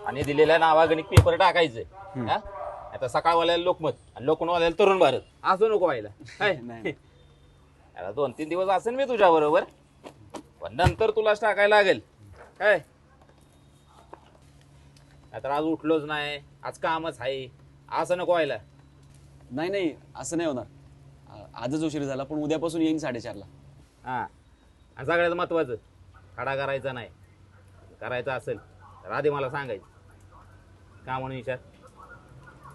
आणि दिलेल्या नावागणिक पेपर टाकायचे. हा? आता सकाळवाल्याला लोकमत आणि लोकमतवाल्याला तरुण भारत असं नको व्हायला. आता 2-3 दिवस असेल मी तुझ्या बरोबर, पण नंतर तुलाच टाकायला लागेल काय. आता आज उठलोच नाही, आज कामच आहे, असं नको व्हायला. नाही नाही, असं नाही होणार. आजच उशीर झाला, पण उद्यापासून येईन 4:30ला. हा, आणि सगळ्यात महत्वाचं, खडा करायचा नाही. करायचा असेल तर आधी मला सांगायचं का म्हणून विचार.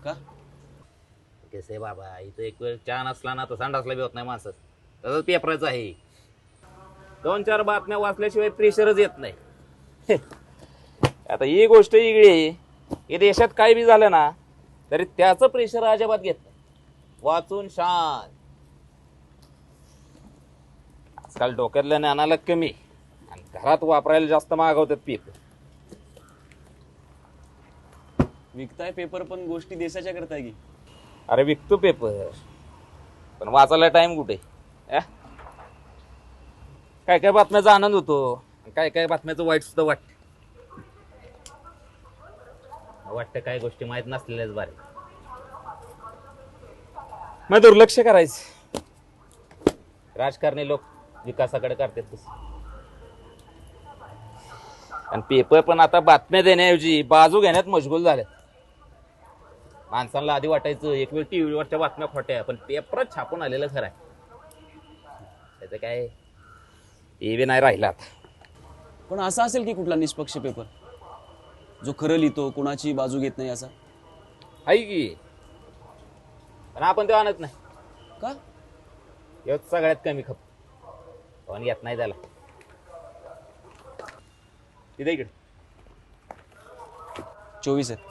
का? कसे बाबा, इथं एक वेळ चहा नसला ना तर संडासला बी होत नाही माणसं. तसंच पेपराचं आहे. 2-4 बातम्या वाचल्याशिवाय प्रेशरच येत नाही. आता ही गोष्ट वेगळी आहे. हे देशात काय बी झालं ना तरी त्याचं प्रेशर अजिबात घेत नाही. वाचून शांत. आजकाल डोक्यातल्या ज्ञानाला कमी आणि घरात वापरायला जास्त मागवतात पेपर. विकताय पेपर, पण गोष्टी देशाच्या करताय की. अरे विकतो पेपर, पण वाचायला टाइम कुठे. काय काय बातम्याचा आनंद होतो, काय काय बातम्याचं वाईट सुद्धा वाटतं काय गोष्टी माहित नसलेल्याच बारे. मग दुर्लक्ष करायचं. राजकारणी लोक विकासाकडे करतात तसं. आणि पेपर पण आता बातम्या देण्याऐवजी बाजू घेण्यात मशगूल झाल्यात. माणसांना आधी वाटायचं एक वेळ टीव्हीवरच्या बातम्या खोट्या, पण पेपरच छापून आलेलं खरं आहे. त्याचं काय हे बी नाही राहिलं आता. पण असा असेल की कुठला निष्पक्ष पेपर जो खरं लिहितो, कोणाची बाजू घेत नाही असा? आहे की, पण आपण ते आणत नाही. का? एवढं सगळ्यात कमी खप पण येत नाही त्याला. तिथे इकडे 24 आहे.